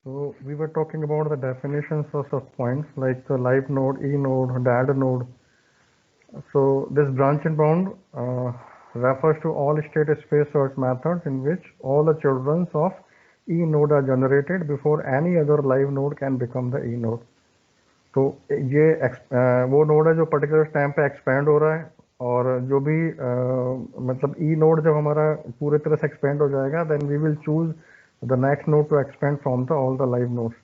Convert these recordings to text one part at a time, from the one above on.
So we were talking about the definitions of points like the live node, E node, DAD node. So this branch and bound refers to all state space search methods in which all the children of E node are generated before any other live node can become the E node. तो ये वो node है जो particular time पे expand हो रहा है, और जो भी मतलब ई नोड जब हमारा पूरे तरह से एक्सपेंड हो जाएगा, then we will choose the next node to expand from the all the live nodes.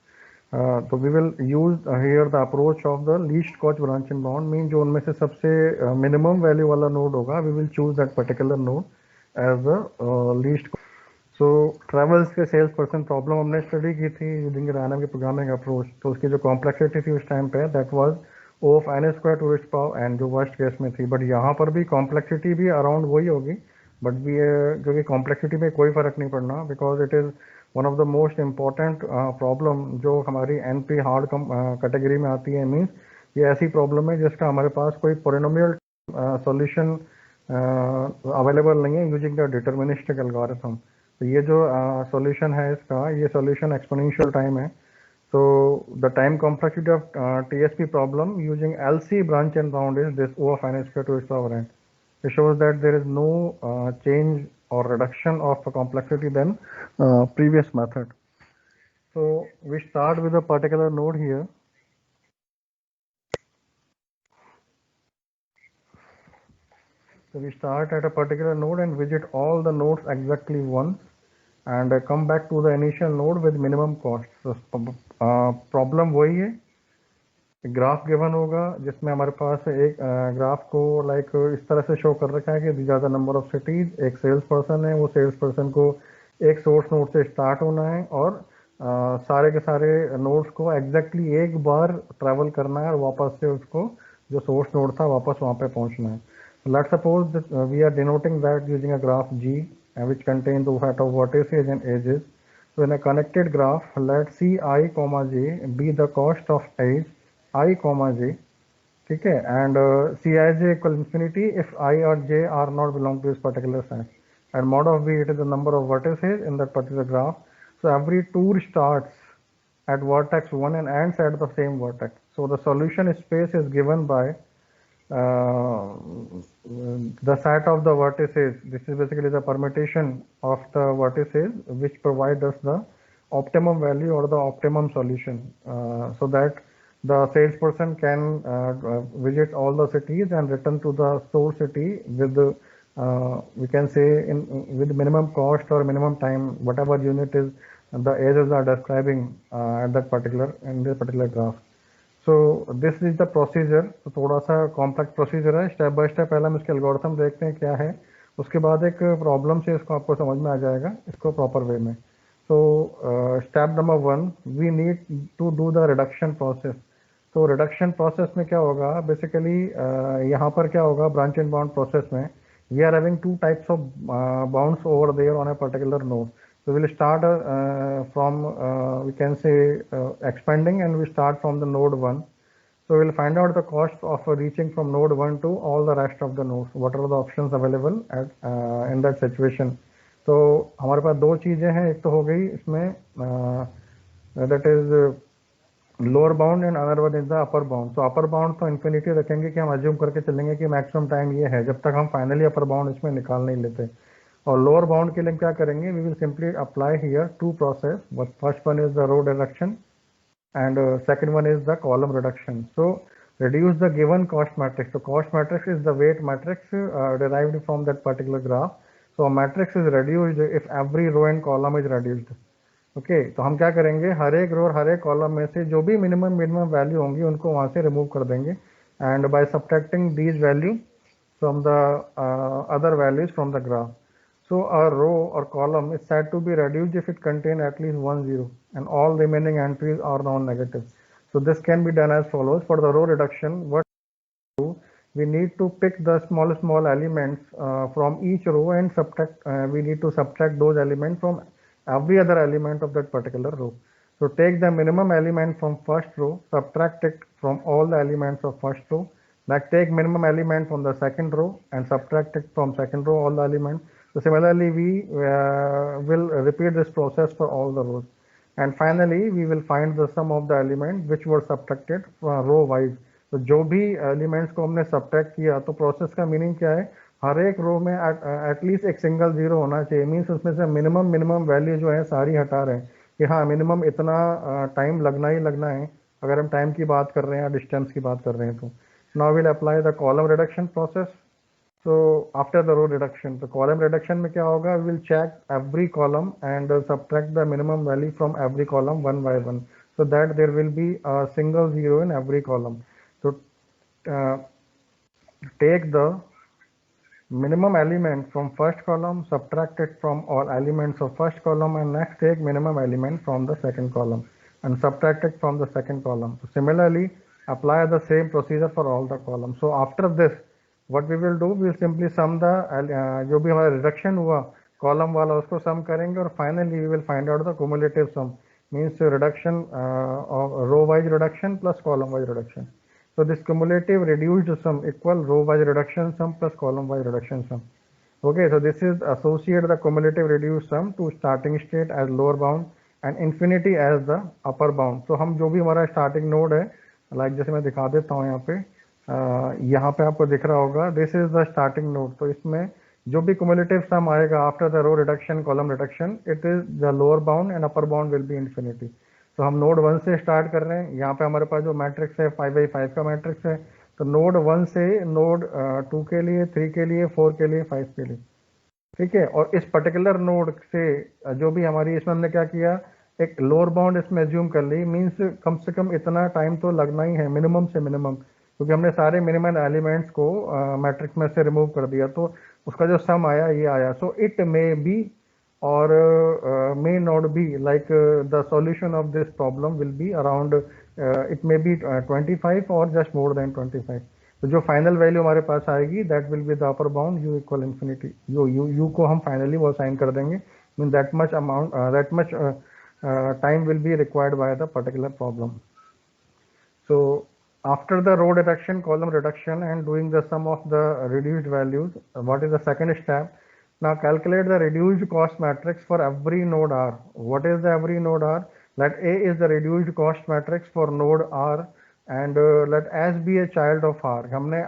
तो we will use here the approach of the least cost branch in bound. Mean जो उनमें से सबसे मिनिमम वैल्यू वाला node होगा, we will choose that particular node as the least. So travels के sales person problem हमने study की थी यूजिंग डायनामिक प्रोग्रामिंग अप्रोच. तो उसकी जो कॉम्प्लेक्सिटी थी उस टाइम पे, that was O of n square to its power n, जो वर्स्ट केस में थी. बट यहाँ पर भी कॉम्प्लेक्सिटी भी अराउंड वही होगी, बट भी क्योंकि कॉम्प्लेक्सिटी में कोई फर्क नहीं पड़ना, because it is one of the most important problem जो हमारी एन पी हार्ड कैटेगरी में आती है. मीन्स ये ऐसी प्रॉब्लम है जिसका हमारे पास कोई पोलिनोमियल सॉल्यूशन अवेलेबल नहीं है यूजिंग द डिटर्मिनिस्टिक एल्गोरिथम. तो ये जो सॉल्यूशन है इसका, ये सॉल्यूशन एक्सपोनेंशियल टाइम है. So the time complexity of TSP problem using LC branch and bound is this O of n square to its power n. It shows that there is no change or reduction of complexity than previous method. So we start with a particular node here. So we start at a particular node and visit all the nodes exactly once, and come back to the initial node with minimum cost. So problem वही है, graph given होगा जिसमें हमारे पास एक graph को like इस तरह से शो कर रखा है कि these are the number of cities. एक सेल्स पर्सन है, वो सेल्स पर्सन को एक सोर्स नोड से स्टार्ट होना है और सारे के सारे नोड्स को एग्जैक्टली एक बार ट्रैवल करना है और वापस से उसको जो सोर्स नोड था वापस वहाँ पे पहुँचना है. Let's suppose we are denoting that using a graph G which contains the set of vertices and edges. So in a connected graph, let Ci comma j be the cost of edge I comma j, ठीक है, and Cij equal infinity if I or j are not belong to this particular set, and mod of b, it is the number of vertices in that particular graph. So every tour starts at vertex 1 and ends at the same vertex. So the solution space is given by the set of the vertices. This is basically the permutation of the vertices which provide us the optimum value or the optimum solution, so that the salesperson can visit all the cities and return to the source city with the we can say with minimum cost or minimum time, whatever unit is the edges are describing at that particular in this particular graph. So this is the procedure. तो थोड़ा सा complex procedure है. Step by step पहले हम इसके algorithm देखते हैं क्या है, उसके बाद एक प्रॉब्लम से इसको आपको समझ में आ जाएगा इसको प्रॉपर वे में. So step number 1, we need to do the reduction process. तो रिडक्शन प्रोसेस में क्या होगा बेसिकली, यहाँ पर क्या होगा ब्रांच एंड बाउंड प्रोसेस में, we are having two types of bounds over there on a particular node. So we'll start from we can say expanding, and we start from the node 1. So we'll find out the cost of reaching from node 1 to all the rest of the nodes. What are the options available at in that situation? तो हमारे पास दो चीज़ें हैं. एक तो हो गई इसमें that is lower bound and another one is the upper bound. तो अपर बाउंड तो इन्फिनिटी रखेंगे कि हम अज्यूम करके चलेंगे कि मैक्सिमम टाइम ये है जब तक हम फाइनली अपर बाउंड इसमें निकाल नहीं लेते. और लोअर बाउंड के लिए क्या करेंगे, we will simply apply here two process. First one is the row reduction and second one is the column reduction. So reduce the given cost matrix. So cost matrix is the weight matrix derived from that particular graph. So a matrix is reduced if every row and column is reduced. Okay तो हम क्या करेंगे, हर एक रो और हर एक column में से जो भी मिनिमम वैल्यू होंगी उनको वहाँ से रिमूव कर देंगे, and by subtracting these value from the other values from the graph. So a row or column is said to be reduced if it contains at least one zero and all remaining entries are non-negative. So this can be done as follows. For the row reduction, what we do, we need to pick the small elements from each row and subtract. We need to subtract those elements from every other element of that particular row. So take the minimum element from first row, subtract it from all the elements of first row. Like take minimum element from the second row and subtract it from second row all the elements. So similarly, we will repeat this process for all the rows. and finally we will find the sum of the element which were subtracted row wise. तो जो भी elements को हमने subtract किया, तो process का meaning क्या है, हर एक रो में एटलीस्ट एक सिंगल जीरो होना चाहिए, मीन्स उसमें से मिनिमम वैल्यू जो है सारी हटा रहे हैं कि हाँ मिनिमम इतना टाइम लगना ही लगना है, अगर हम टाइम की बात कर रहे हैं या डिस्टेंस की बात कर रहे हैं तो. Now will apply the column reduction process. So after the row reduction, तो column reduction में क्या होगा, we will check every column and subtract the minimum value from every column one by one, so that there will be a single zero in every column. So uh, take the minimum element from first column, subtract it from all elements of first column, and next take minimum element from the second column and subtract it from the second column. So similarly, apply the same procedure for all the columns. So after this, what we will do, we will simply sum the जो भी हमारा reduction हुआ column वाला उसको sum करेंगे, और finally we will find out the cumulative sum, means reduction of row wise reduction plus column wise reduction. So this cumulative reduced sum equal row wise reduction sum plus column wise reduction sum. Okay, so this is associate the cumulative reduced sum to starting state as lower bound and infinity as the upper bound. So हम जो भी हमारा starting node है, like जैसे मैं दिखा देता हूँ यहाँ पे आपको दिख रहा होगा, this is the starting node. तो इसमें जो भी cumulative sum आएगा after the row reduction column reduction, it is the lower bound and upper bound will be infinity. तो हम नोड 1 से स्टार्ट कर रहे हैं, यहाँ पे हमारे पास जो मैट्रिक्स है 5x5 का मैट्रिक्स है, तो नोड 1 से नोड 2 के लिए, 3 के लिए, 4 के लिए, 5 के लिए, ठीक है. और इस पर्टिकुलर नोड से जो भी हमारी, इसमें हमने क्या किया, एक लोअर बाउंड इसमें एज्यूम कर ली, मीन्स कम से कम इतना टाइम तो लगना ही है मिनिमम से मिनिमम, क्योंकि हमने सारे मिनिमम एलिमेंट्स को मैट्रिक्स में से रिमूव कर दिया, तो उसका जो सम आया ये आया. So it may be or may not be like the solution of this problem will be around it may be 25 or just more than 25. तो जो फाइनल वैल्यू हमारे पास आएगी that will be the upper bound u equal infinity. u को हम finally वो assign कर देंगे, mean that much amount that much time will be required by the particular problem. So after the row reduction, column reduction, and doing the sum of the reduced values, what is the second step? Now calculate the reduced cost matrix for every node R. What is the every node R? Let A is the reduced cost matrix for node R, and let S be a child of R. हमने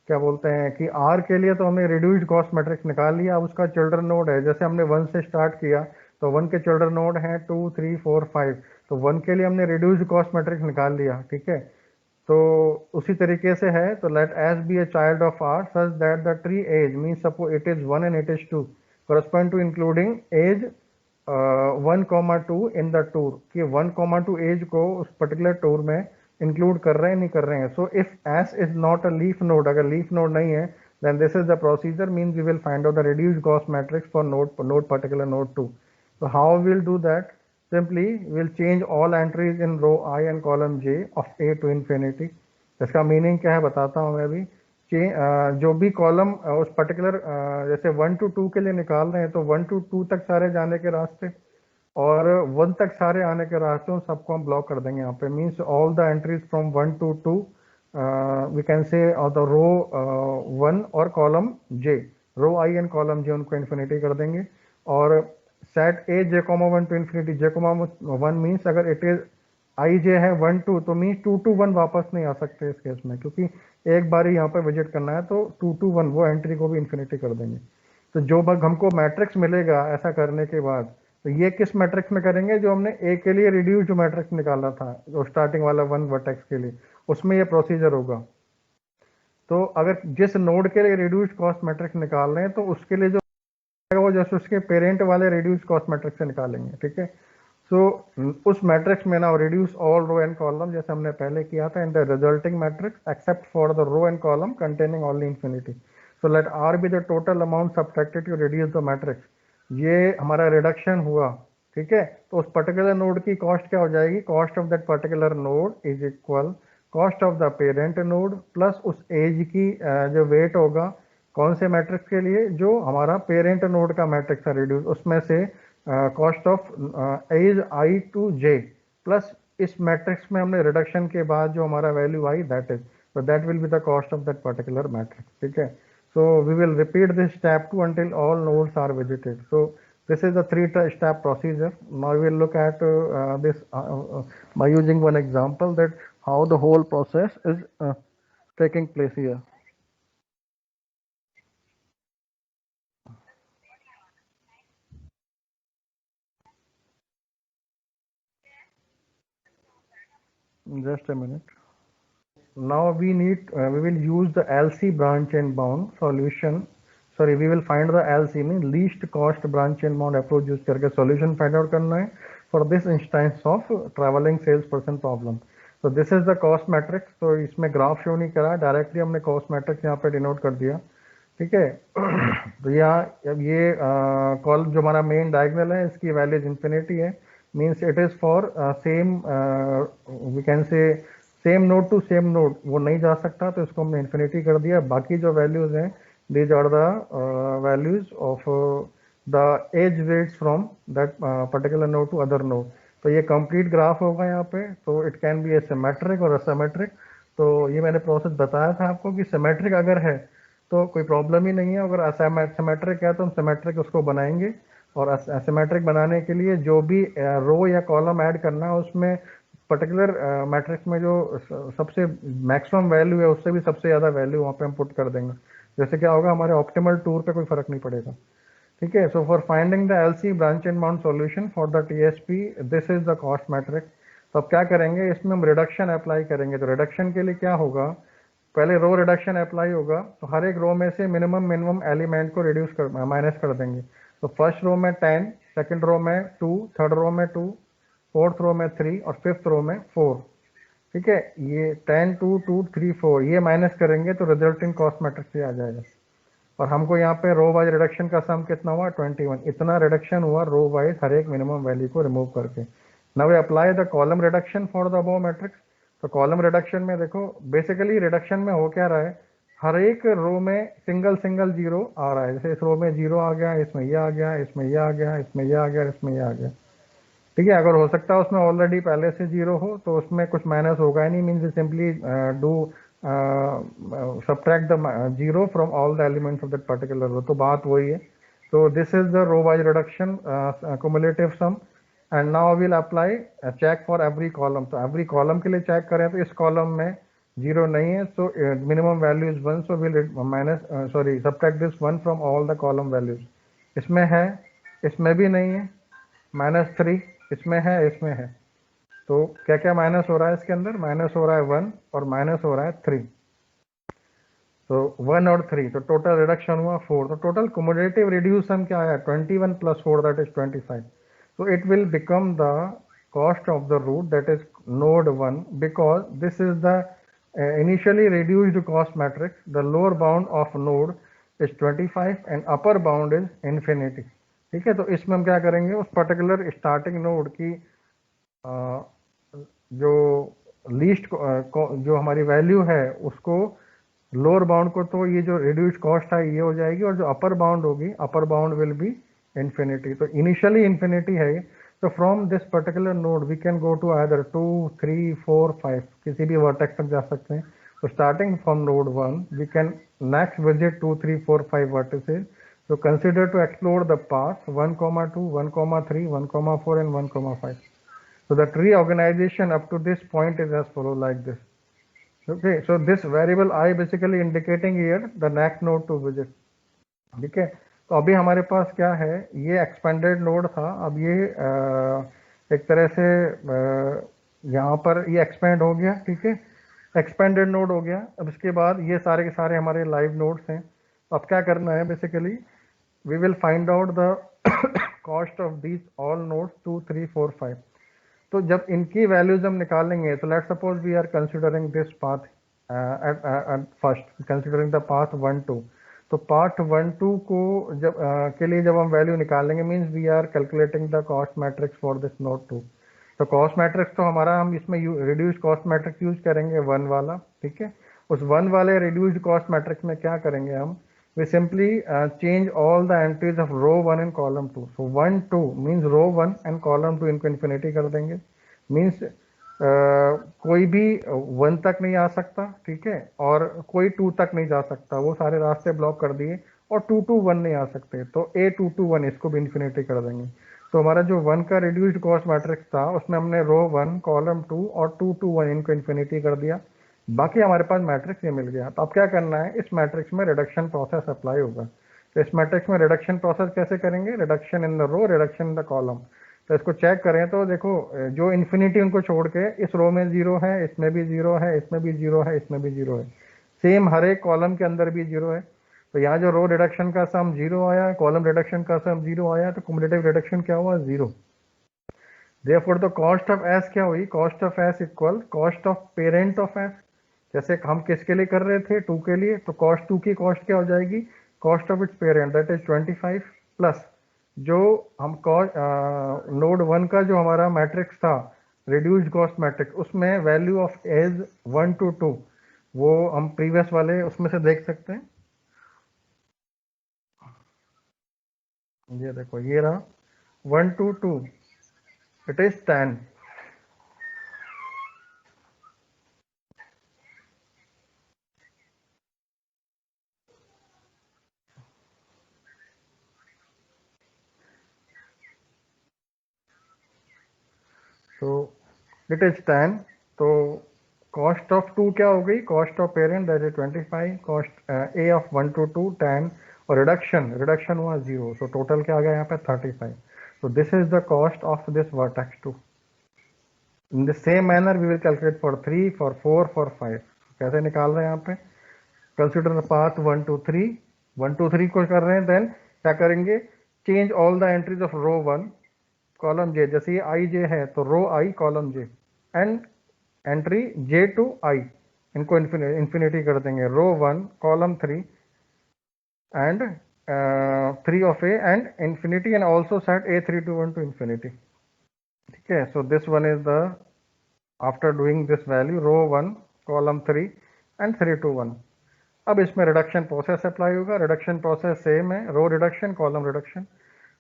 क्या बोलते हैं कि R के लिए तो हमने reduced cost matrix निकाल लिया, अब उसका children node है, जैसे हमने 1 से स्टार्ट किया तो 1 के children node हैं 2, 3, 4, 5, तो 1 के लिए हमने reduced cost matrix निकाल लिया, ठीक है. तो उसी तरीके से है, तो let S be a child of R such that the tree edge mean suppose it is 1 and it is 2 correspond to including edge 1,2 in the tour, कि 1,2 एज को उस पर्टिकुलर टूर में इंक्लूड कर रहे हैं नहीं कर रहे हैं. So if S is not a leaf node, अगर लीफ नोड नहीं है, then this is the procedure, means we will find out the reduced cost matrix for node particular node 2. So how we'll do that? Simply we'll change all entries in row I and column J of A to infinity. इसका meaning क्या है बताता हूँ मैं अभी. जो भी column उस पर्टिकुलर जैसे 1 to 2 के लिए निकाल रहे हैं, तो 1 to 2 तक सारे जाने के रास्ते और 1 तक सारे आने के रास्ते, उन सबको हम ब्लॉक कर देंगे यहाँ पे. Means all the entries from 1 to 2 we can say the row 1 और column J, row I and column J उनको इन्फिनिटी कर देंगे. और set A J comma 1 to infinity J comma 1 means अगर इट इज आई जे है 1 2, तो means 2 to 1 वापस नहीं आ सकते इस केस में, क्योंकि एक बार ही यहाँ पर विजिट करना है, तो 2 to 1 वो एंट्री को भी इन्फिनिटी कर देंगे. तो जो बग हमको मैट्रिक्स मिलेगा ऐसा करने के बाद, तो ये किस मैट्रिक्स में करेंगे, जो हमने ए के लिए रिड्यूस्ड मैट्रिक्स निकाला था, जो स्टार्टिंग वाला 1 वर्टेक्स के लिए, उसमें ये प्रोसीजर होगा. तो अगर जिस नोड के लिए रिड्यूस्ड कॉस्ट मैट्रिक्स निकाल रहे हैं, तो उसके लिए जो वो जैसे उसके पेरेंट वाले रिड्यूस कॉस्ट मैट्रिक्स से निकालेंगे, ठीक है. सो उस मैट्रिक्स में ना reduce all row and column जैसे हमने पहले किया था in the resulting matrix except for the row and column containing only infinity. So let R be the total amount subtracted to reduce the matrix. ये हमारा reduction हुआ, ठीक है. तो उस पर्टिकुलर नोड की कॉस्ट क्या हो जाएगी, cost of that particular node is equal cost of the parent node plus उस एज की जो वेट होगा कौन से मैट्रिक्स के लिए, जो हमारा पेरेंट नोड का मैट्रिक्स है रिड्यूस, उसमें से cost of edge I to J plus इस मैट्रिक्स में हमने रिडक्शन के बाद जो हमारा वैल्यू आई that is, so that will be the cost of that particular matrix, ठीक है. So we will repeat this step 2 until all nodes are visited. So This is the three-step procedure. Now we will look at this by using one example, that how the whole process is taking place here. Just a minute. Now we will use the LC branch and bound solution. Sorry, we will find the LC mean least cost branch and bound approach use करके solution find out करना है for this instance of traveling salesperson problem. So this is the cost matrix. तो इसमें graph show नहीं करा, directly हमने cost matrix यहाँ पे डिनोट कर दिया, ठीक है। तो यहाँ अब ये कॉल जो हमारा मेन डायगोनल है, इसकी वैल्यूज इंफिनिटी है, means it is for same, we can say same node to same node, वो नहीं जा सकता, तो इसको हमने इन्फिनिटी कर दिया। बाकी जो वैल्यूज हैं, these are the values of the edge weights from that particular node to other node. तो ये कंप्लीट ग्राफ होगा यहाँ पे। तो it can be a symmetric और असिमेट्रिक। तो ये मैंने प्रोसेस बताया था आपको कि सिमेट्रिक अगर है तो कोई प्रॉब्लम ही नहीं है, अगर असिमेट्रिक है तो हम सिमेट्रिक उसको बनाएंगे। और असिमेट्रिक बनाने के लिए जो भी रो या कॉलम ऐड करना है, उसमें पर्टिकुलर मैट्रिक्स में जो सबसे मैक्सिमम वैल्यू है, उससे भी सबसे ज़्यादा वैल्यू वहाँ पे हम पुट कर देंगे। जैसे क्या होगा, हमारे ऑप्टिमल टूर पे कोई फर्क नहीं पड़ेगा, ठीक है। So for finding the LC branch and bound solution for the TSP, this is the cost matrix. तो अब क्या करेंगे, इसमें हम रिडक्शन अप्लाई करेंगे। तो रिडक्शन के लिए क्या होगा, पहले रो रिडक्शन अप्लाई होगा। तो हर एक रो में से मिनिमम एलिमेंट को रिड्यूस कर माइनस कर देंगे। तो फर्स्ट रो में 10, सेकंड रो में 2, थर्ड रो में 2, फोर्थ रो में 3 और फिफ्थ रो में 4, ठीक है। ये 10, 2, 2, 3, 4 ये माइनस करेंगे तो रिजल्टिंग कॉस्ट मैट्रिक्स आ जाएगा। और हमको यहाँ पे रो वाइज रिडक्शन का सम कितना हुआ, 21। इतना रिडक्शन हुआ रो वाइज हर एक मिनिमम वैल्यू को रिमूव करके। Now we apply the column reduction for the above matrix. तो कॉलम रिडक्शन में देखो, बेसिकली रिडक्शन में हो क्या रहा है, हर एक रो में सिंगल जीरो आ रहा है। जैसे इस रो में 0 आ गया, इसमें ये आ गया, इसमें ये आ गया, इसमें ये आ गया, इसमें ये आ गया, ठीक है। अगर हो सकता है उसमें ऑलरेडी पहले से 0 हो तो उसमें कुछ माइनस होगा ही नहीं, means simply do subtract the 0 from all the elements of that particular row। तो बात वही है। तो this is the row wise reduction cumulative sum, and now we'll apply a check for every column। तो every column के लिए check करें तो इस कॉलम में 0 नहीं है, so minimum value is 1, so we'll subtract this 1 from all the column values। इसमें है, इसमें भी नहीं है, -3 इसमें है, इसमें है। तो क्या क्या माइनस हो रहा है इसके अंदर, माइनस हो रहा है 1 और माइनस हो रहा है 3। तो 1 और 3, तो टोटल रिडक्शन हुआ 4। तो टोटल क्युमुलेटिव रिड्यूस सम क्या आया, 21 + 4 that is 25। so it will become the cost of the route, that is node 1, because this is the initially reduced cost matrix। the lower bound of node is 25 and upper bound is infinity, ठीक है। तो इसमें हम क्या करेंगे, उस particular starting node की जो लीस्ट जो हमारी वैल्यू है, उसको लोअर बाउंड को, तो ये जो रिड्यूस्ड कॉस्ट है ये हो जाएगी, और जो अपर बाउंड होगी, upper bound will be infinity. तो इनिशियली इन्फिनिटी है। तो from this particular node we can go to either 2, 3, 4, 5, किसी भी वर्टेक्स तक जा सकते हैं। तो starting from node 1 we can next visit 2, 3, 4, 5 vertices. So consider to explore the path 1, 2, 1, 3, 1, 4 and 1, 5। So the tree organization up to this point is as follow like this। Okay, so this variable I basically indicating here the next node to visit, ठीक है। तो अभी हमारे पास क्या है, ये expanded node था। अब ये एक तरह से यहाँ पर ये एक्सपेंड हो गया, ठीक है, एक्सपेंडेड नोड हो गया। अब इसके बाद ये सारे के सारे हमारे लाइव नोड्स हैं। अब क्या करना है, basically we will find out the cost of these all nodes 2, 3, 4, 5। तो जब इनकी वैल्यूज हम निकालेंगे, तो let's suppose we are considering this path at first, considering the path 1, 2। तो पाथ 1, 2 को जब के लिए जब हम वैल्यू निकालेंगे, means we are calculating the cost matrix for this node 2। तो कॉस्ट मैट्रिक्स तो हमारा, हम इसमें रिड्यूस्ड कॉस्ट मैट्रिक्स यूज करेंगे 1 वाला, ठीक है। उस 1 वाले रिड्यूस्ड कॉस्ट मैट्रिक्स में क्या करेंगे हम, we simply change all the entries of row 1 and column 2। so 1, 2 means row 1 and column 2 इनको infinity कर देंगे, means कोई भी 1 तक नहीं आ सकता, ठीक है, और कोई 2 तक नहीं जा सकता, वो सारे रास्ते ब्लॉक कर दिए। और 2 to 1 नहीं आ सकते, तो A 2 to 1 इसको भी इन्फिनिटी कर देंगे। तो हमारा जो 1 का रिड्यूस्ड कॉस्ट मैट्रिक्स था उसमें हमने रो 1 कॉलम 2 और 2 to 1 इनको इन्फिनिटी कर दिया, बाकी हमारे पास मैट्रिक्स ये मिल गया। तो अब क्या करना है, इस मैट्रिक्स में रिडक्शन प्रोसेस अप्लाई होगा। तो इस मैट्रिक्स में रिडक्शन प्रोसेस कैसे करेंगे, reduction in the row, reduction in the column. तो इसको चेक करें तो देखो जो इन्फिनिटी उनको छोड़ के इस रो में 0 है, इसमें भी 0 है, इसमें भी 0 है, इसमें भी 0 है, सेम हर एक कॉलम के अंदर भी 0 है। तो यहाँ जो रो रिडक्शन का सम 0 आया, कॉलम रिडक्शन का सम 0 आया, तो कुमुलेटिव रिडक्शन क्या हुआ, 0। Therefore the cost of S क्या हुई, cost of S equal cost of parent of S. जैसे हम किसके लिए कर रहे थे, 2 के लिए, तो कॉस्ट 2 की कॉस्ट क्या हो जाएगी, cost of its parent that is 25 plus जो हम नोड 1 का जो हमारा मैट्रिक्स था रिड्यूस्ड कॉस्ट मैट्रिक्स, उसमें वैल्यू ऑफ एज 1 to 2, वो हम प्रीवियस वाले उसमें से देख सकते हैं। ये देखो ये रहा 1 to 2, इट इज 10। तो इट इज 10। तो कॉस्ट ऑफ 2 क्या हो गई, cost of parent that is 25, cost A of 1 to 2 10, और रिडक्शन रिडक्शन हुआ 0, तो टोटल क्या आ गया यहाँ पे 35। तो this is the cost of this vertex 2। In the same manner we will calculate for 3, for 4, for 5। कैसे निकाल रहे हैं यहाँ पे, consider the path 1 to 3, 1 to 3 को कर रहे हैं, देन क्या करेंगे, change all the entries of row 1 column J, जैसे ये आई जे है तो row I column J, and entry J to I, इनको इन्फिनिटी कर देंगे, row 1 column 3 and 3 of A and infinity, and also set A 3 to 1 to infinity. ठीक है, so this one is the after doing this value row 1 column 3 and 3 to 1। अब इसमें reduction process apply होगा, reduction process same है, रो reduction column reduction.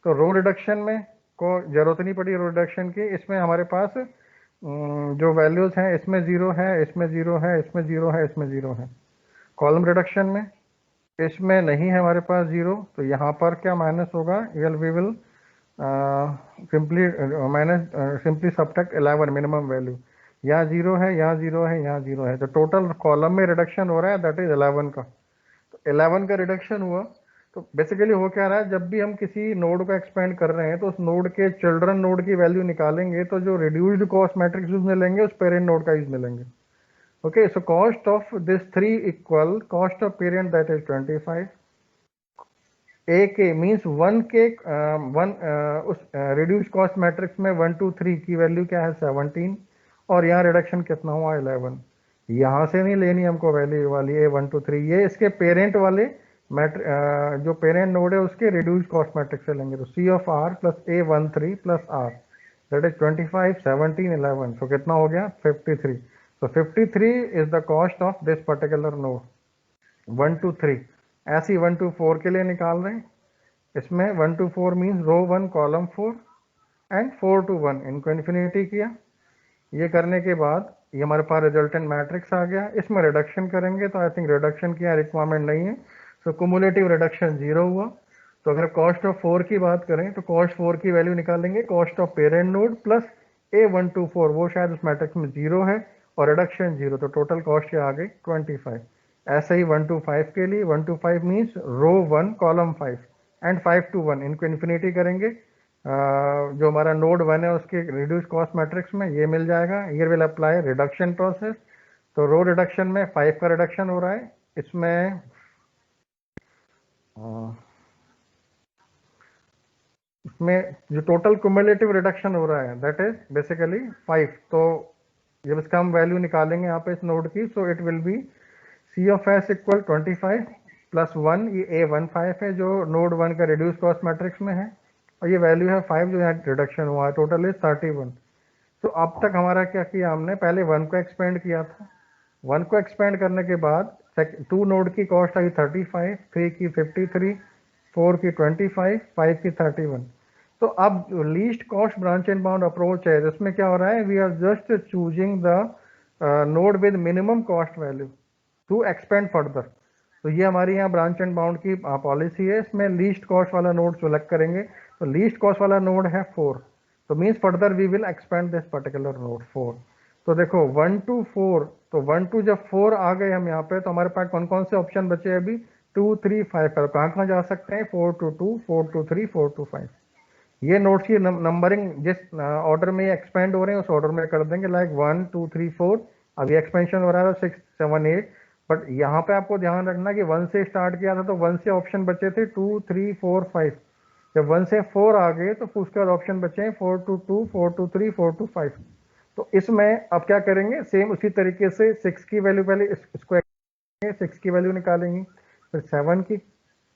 तो रो reduction में को जरूरत नहीं पड़ी रो रिडक्शन की, इसमें हमारे पास जो वैल्यूज हैं इसमें 0 है, इसमें 0 है, इसमें 0 है, इसमें 0 है। कॉलम रिडक्शन में इसमें नहीं है हमारे पास 0, तो यहाँ पर क्या माइनस होगा, we will simply minus simply subtract 11 minimum value. यहाँ 0 है, यहाँ 0 है, यहाँ 0 है, तो टोटल कॉलम में रिडक्शन हो रहा है दैट इज 11 का। तो 11 का रिडक्शन हुआ। तो बेसिकली हो क्या रहा है, जब भी हम किसी नोड को एक्सपेंड कर रहे हैं तो उस नोड के चिल्ड्रन नोड की वैल्यू निकालेंगे, तो जो रिड्यूस्ड कॉस्ट मैट्रिक्स यूज में लेंगे उस पेरेंट नोड का यूज में लेंगे। Okay, so cost of this 3 equal cost of parent that is 25, ए के मीन्स 1 के उस रिड्यूस्ड कॉस्ट मैट्रिक्स में 1 to 3 की वैल्यू क्या है 17, और यहाँ रिडक्शन कितना हुआ 11। यहाँ से नहीं लेनी हमको वैल्यू वाली ए 1 to 3, ये इसके पेरेंट वाले जो पेरेंट नोड है उसके रिड्यूस्ड कॉस्ट मैट्रिक्स से लेंगे। तो C of R plus A 1 3 plus R that is 25 17 11, तो कितना हो गया 53। तो 53 is the cost of this particular node 1 to 3। ऐसे ही 1 to 4 के लिए निकाल रहे हैं, इसमें 1 to 4 means row 1 column 4 and 4 to 1, इनको इन्फिनिटी किया। ये करने के बाद ये हमारे पास रिजल्टेंट मैट्रिक्स आ गया, इसमें रिडक्शन करेंगे तो आई थिंक रिडक्शन की यहाँ रिक्वायरमेंट नहीं है, सो कुमुलेटिव रिडक्शन 0 हुआ। तो अगर कॉस्ट ऑफ 4 की बात करें तो कॉस्ट 4 की वैल्यू निकालेंगे, cost of parent node plus A 1 to 4, वो शायद उस मैट्रिक्स में 0 है, और रिडक्शन 0, तो टोटल कॉस्ट क्या आ गई 25। ऐसे ही 1 to 5 के लिए, 1 to 5 means row 1 column 5 and 5 to 1, इनको इन्फिनिटी करेंगे। जो हमारा नोड 1 है उसके रिड्यूस कॉस्ट मैट्रिक्स में ये मिल जाएगा। ये विल अप्लाई रिडक्शन प्रोसेस। तो रो रिडक्शन में 5 का रिडक्शन हो रहा है, इसमें जो टोटल क्यूमुलेटिव रिडक्शन हो रहा है दैट इज बेसिकली 5। तो जब इसका हम वैल्यू निकालेंगे यहाँ पे इस नोड की, so it will be C of S equal 25 plus 1, ये ए 1 5 है जो नोड 1 का रिड्यूस कॉस्ट मैट्रिक्स में है, और ये वैल्यू है 5 जो यहाँ रिडक्शन हुआ है, टोटल इज 31। तो अब तक हमारा क्या किया, हमने पहले 1 को एक्सपेंड किया था, 1 को एक्सपेंड करने के बाद 2 नोड की कॉस्ट आई 35, 3 की 53, 4 की 25, 5 की 31। तो अब जो least cost branch and bound approach है, जिसमें क्या हो रहा है, we are just choosing the node with minimum cost value to expand further. तो ये हमारी यहाँ ब्रांच एंड बाउंड की पॉलिसी है। इसमें लीस्ट कॉस्ट वाला नोड सेलेक्ट करेंगे, तो लीस्ट कॉस्ट वाला नोड है 4, तो means further we will expand this particular node 4। तो देखो 1 to 4, तो 1 to जब 4 आ गए हम यहाँ पे, तो हमारे पास कौन कौन से ऑप्शन बचे अभी, 2 3 5 पर कहाँ कहाँ जा सकते हैं, 4 to 2, 4 to 3, 4 to 5। ये नोट्स की नंबरिंग जिस ऑर्डर में एक्सपेंड हो रहे हैं उस ऑर्डर में कर देंगे, लाइक 1 2 3 4। अभी एक्सपेंशन हो रहा था 6 7 8, बट यहाँ पे आपको ध्यान रखना कि 1 से स्टार्ट किया था तो 1 से ऑप्शन बचे थे 2 3 4 5। जब 1 से 4 आ गए तो उसके बाद ऑप्शन बचे हैं 4 to 2, 4 to 3, 4 to 5। तो इसमें अब क्या करेंगे, सेम उसी तरीके से 6 की वैल्यू पहले इसको 6 की वैल्यू निकालेंगे, फिर 7 की,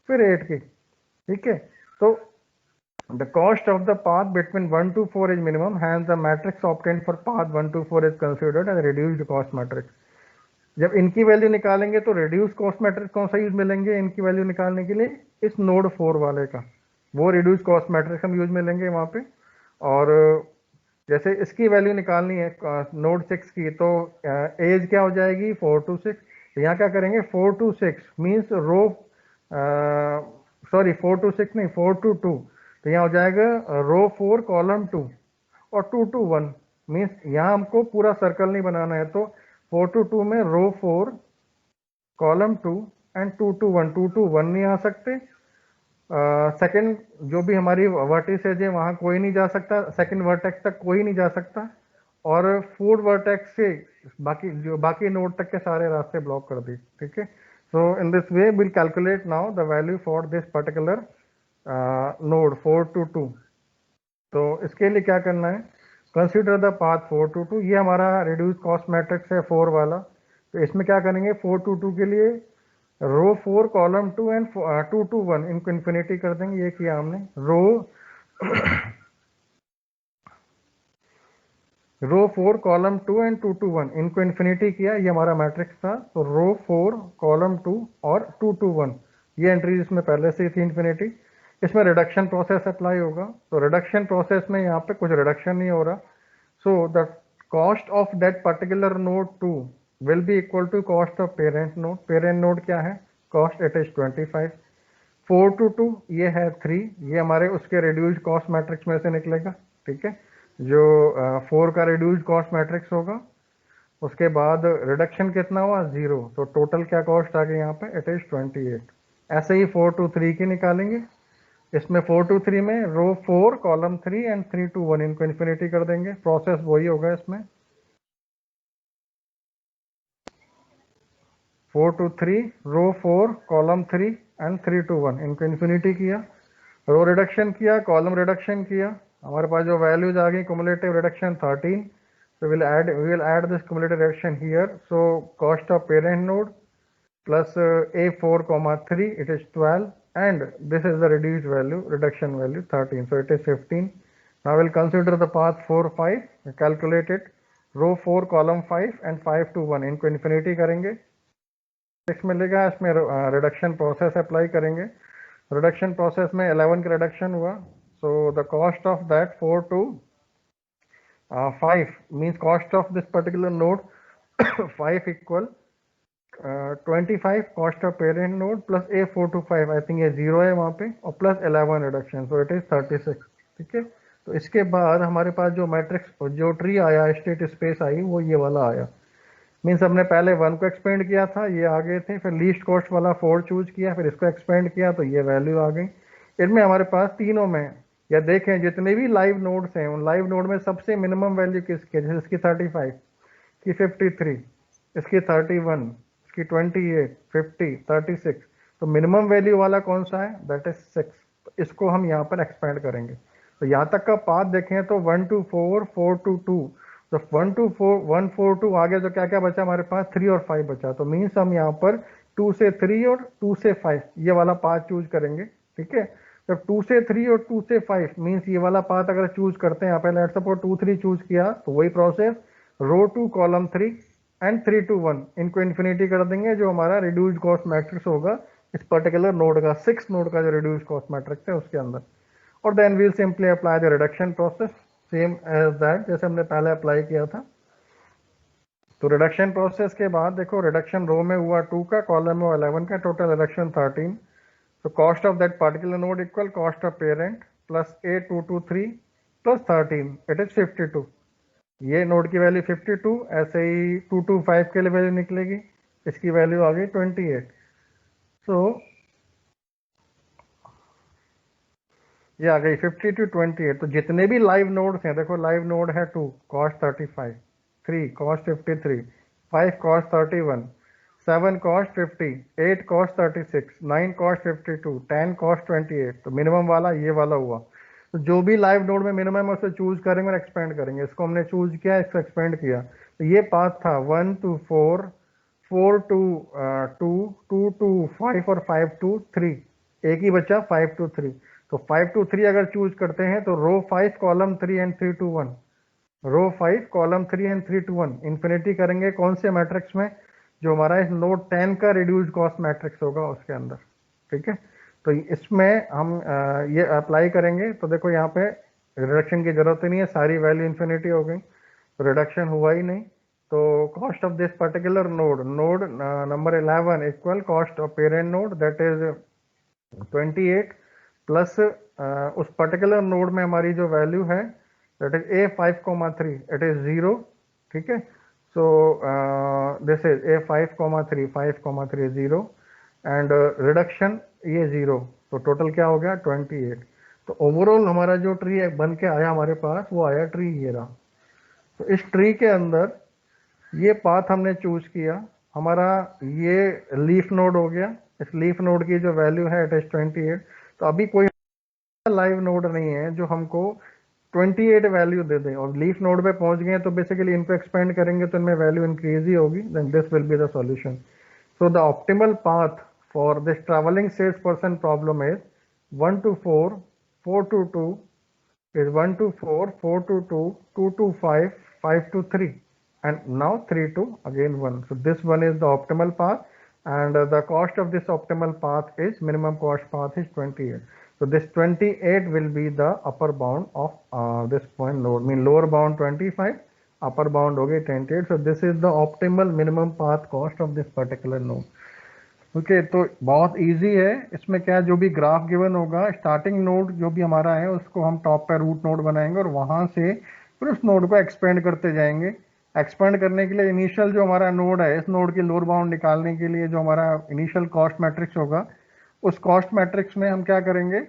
फिर 8 की। ठीक है, तो the cost of the path between 1 to 4 is minimum, hence the matrix obtained for path 1 to 4 is considered as reduced cost matrix। जब इनकी वैल्यू निकालेंगे तो रिड्यूस कॉस्ट मैट्रिक्स कौन सा यूज मिलेंगे इनकी वैल्यू निकालने के लिए, इस नोड 4 वाले का, वो रिड्यूस कॉस्ट मैट्रिक्स हम यूज मिलेंगे वहां पे। और जैसे इसकी वैल्यू निकालनी है नोड 6 की, तो एज क्या हो जाएगी 4 to 6। तो यहाँ क्या करेंगे 4 to 6 means row, sorry 4 to 6 नहीं 4 to 2, तो यहाँ हो जाएगा रो 4 कॉलम 2, और 2 to 1 मीन्स यहाँ हमको पूरा सर्कल नहीं बनाना है, तो 4 to 2 में रो 4 कॉलम 2 एंड 2 to 1, 2 to 1 नहीं आ सकते। सेकंड जो भी हमारी वर्टिसेज है वहां कोई नहीं जा सकता, सेकंड वर्टेक्स तक कोई नहीं जा सकता, और फोर्थ वर्टेक्स से बाकी नोड तक के सारे रास्ते ब्लॉक कर दिए। ठीक है, so in this way will calculate now the value for this particular node 4 to 2। तो इसके लिए क्या करना है, कंसीडर द पाथ 4 to 2, ये हमारा रिड्यूस कॉस्ट मैट्रिक्स है 4 वाला। तो इसमें क्या करेंगे 4 to 2 के लिए रो 4 कॉलम 2 एंड 2 to 1 इनको इन्फिनिटी कर देंगे, ये किया हमने। रो 4 कॉलम 2 एंड 2 to 1 इनको इन्फिनिटी किया, ये हमारा मैट्रिक्स था। तो रो 4 कॉलम 2 और 2 to 1 ये एंट्रीज इसमें पहले से ही थी इन्फिनिटी। इसमें रिडक्शन प्रोसेस अप्लाई होगा, तो रिडक्शन प्रोसेस में यहाँ पे कुछ रिडक्शन नहीं हो रहा। So the cost of that particular node 2 will be equal to cost of parent node. Parent node क्या है, कॉस्ट इट इज 25। 4 to 2 ये है 3, ये हमारे उसके रिड्यूस्ड कॉस्ट मैट्रिक्स में से निकलेगा। ठीक है, जो 4 का रिड्यूस्ड कॉस्ट मैट्रिक्स होगा, उसके बाद रिडक्शन कितना हुआ 0, तो टोटल क्या कॉस्ट आ गई यहाँ पे, इट इज 28। ऐसे ही 4 to 3 की निकालेंगे, इसमें 4 to 3 में रो 4 कॉलम 3 एंड 3 to 1 इनको इन्फिनिटी कर देंगे, प्रोसेस वही होगा इसमें। 4 to 3 row 4 column 3 and 3 to 1 इनको इन्फिनिटी किया, रो रिडक्शन किया, कॉलम रिडक्शन किया, हमारे पास जो वैल्यूज आ गई cumulative reduction 13। so we will add this cumulative reduction here। so cost of parent node plus a4 comma 3 it is 12, and this is the reduced value, reduction value 13, so it is 15। now we'll consider the path 4 5, calculate it, row 4 column 5 and 5 to 1 इनको infinity करेंगे, मिलेगा, इसमें reduction process apply करेंगे। Reduction process में 11 का reduction हुआ, सो the cost of that 4 to 5 means cost of this particular node 5 equal 25 cost of parent node plus A 4 to 5, I think ये 0 है वहाँ पे, और plus 11 reduction, so it is 36। ठीक है, तो इसके बाद हमारे पास जो मैट्रिक्स जो ट्री आया, स्टेट स्पेस आई, वो ये वाला आया। मीन्स हमने पहले 1 को एक्सपेंड किया था, ये आ गए थे, फिर लीस्ट कॉस्ट वाला 4 चूज किया, फिर इसको एक्सपेंड किया तो ये वैल्यू आ गई। इनमें हमारे पास तीनों में, या देखें जितने भी लाइव नोड्स हैं उन लाइव नोड में सबसे मिनिमम वैल्यू किसकी है, जैसे इसकी 35 की 53, इसकी 31, इसकी 28, 50, 36, तो मिनिमम वैल्यू वाला कौन सा है, दैट इज 6। तो इसको हम यहाँ पर एक्सपेंड करेंगे। तो यहाँ तक का पाथ देखें तो 1 to 4, 4 to 2, तो 1 to 4, 1 4 2 आ गया, तो क्या क्या बचा हमारे पास, 3 और 5 बचा। तो मीन्स हम यहाँ पर 2 से 3 और 2 से 5 ये वाला पाथ चूज करेंगे। ठीक है, जब 2 से 3 और 2 से 5 मीन्स ये वाला पाथ अगर चूज करते हैं, यहाँ पे लेट्स सपोज 2 3 चूज किया, तो वही process row 2 column 3 and 3 to 1 इनको इन्फिनिटी कर देंगे, जो हमारा रिड्यूस्ड कॉस्ट मैट्रिक्स होगा इस पर्टिकुलर नोड का, 6 नोड का जो रिड्यूस्ड कॉस्ट मैट्रिक्स है उसके अंदर। और then we'll simply apply the reduction process same as that, जैसे हमने पहले अप्लाई किया था। तो रिडक्शन प्रोसेस के बाद देखो, रिडक्शन रो में हुआ 2 का, कॉलम में 11 का, total reduction 13. So cost of that particular node equal cost of parent plus A223 plus 13, it is 52. ये नोड की वैल्यू 52, ऐसे ही 225 के लिए वैल्यू निकलेगी, इसकी वैल्यू आ गई 28. सो ये आ गई 50 to 28. तो जितने भी लाइव नोड्स हैं, देखो लाइव नोड है 2 cost 35, 3 cost 53, 5 cost 31, 7 cost 50, 8 cost 36, 9 cost 52, 10 cost 28. तो मिनिमम वाला ये वाला हुआ. तो जो भी लाइव नोड में मिनिमम है उसे चूज करेंगे और एक्सपेंड करेंगे. इसको हमने चूज किया, इसको एक्सपेंड किया. तो ये पाथ था 1 to 4, 4 to 2, 2 to 5 और 5 to 3. एक ही बचा 5 to 3. तो 5 to 3 अगर चूज करते हैं तो row 5 column 3 and 3 to 1, row 5 column 3 and 3 to 1 infinity करेंगे कौन से मैट्रिक्स में, जो हमारा इस नोड 10 का रिड्यूस्ड कॉस्ट मैट्रिक्स होगा उसके अंदर. ठीक है, तो इसमें हम ये अप्लाई करेंगे. तो देखो यहाँ पे रिडक्शन की जरूरत ही नहीं है, सारी वैल्यू इन्फिनिटी हो गई, तो रिडक्शन हुआ ही नहीं. तो cost of this particular node, node number 11 equal cost of parent node that is 28 plus उस पर्टिकुलर नोड में हमारी जो वैल्यू है that is A5,3, it is 0. ठीक है, so this is A5,3, 5,3 0 and reduction ये 0. तो टोटल क्या हो गया 28. तो ओवरऑल हमारा जो ट्री बन के आया हमारे पास, वो आया ट्री ये रहा. तो इस ट्री के अंदर ये पाथ हमने चूज किया, हमारा ये लीफ नोड हो गया. इस लीफ नोड की जो वैल्यू है इट इज 28. तो अभी कोई लाइव नोड नहीं है जो हमको 28 वैल्यू दे दे, और लीफ नोड पे पहुंच गए तो बेसिकली इनको एक्सपेंड करेंगे तो इनमें वैल्यू इंक्रीज ही होगी. Then this will be the solution. So the optimal path for this traveling sales person problem is 1 to 4, 4 to 2 is 1 to 4, 4 to 2, 2 to 5, 5 to 3, and now 3 to again 1. So this one is the optimal path, and the cost of this optimal path is, minimum cost path is 28. So this 28 will be the upper bound of this point node. Mean lower bound 25, upper bound हो गई 28. So this is the optimal minimum path cost of this particular node. Okay, तो बहुत easy है. इसमें क्या, जो भी graph given होगा, स्टार्टिंग नोड जो भी हमारा है उसको हम टॉप पे रूट नोड बनाएंगे और वहां से फिर उस नोड को एक्सपेंड करते जाएंगे. एक्सपेंड करने के लिए इनिशियल जो हमारा नोड है, इस नोड की लोअर बाउंड निकालने के लिए जो हमारा इनिशियल कॉस्ट मैट्रिक्स होगा, उस कॉस्ट मैट्रिक्स में हम क्या करेंगे,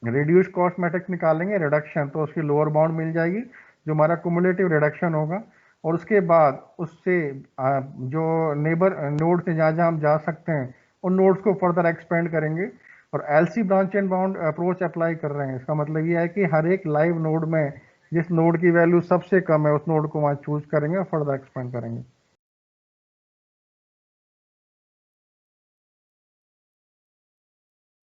रिड्यूस कॉस्ट मैट्रिक्स निकालेंगे, रिडक्शन, तो उसकी लोअर बाउंड मिल जाएगी जो हमारा कुमुलेटिव रिडक्शन होगा. और उसके बाद उससे जो नेबर नोड से जहाँ जहाँ हम जा सकते हैं उन नोड्स को फर्दर एक्सपेंड करेंगे. और LC branch and bound approach apply कर रहे हैं. इसका मतलब ये है कि हर एक लाइव नोड में जिस नोड की वैल्यू सबसे कम है उस नोड को वहाँ चूज करेंगे और फर्दर एक्सपेंड करेंगे.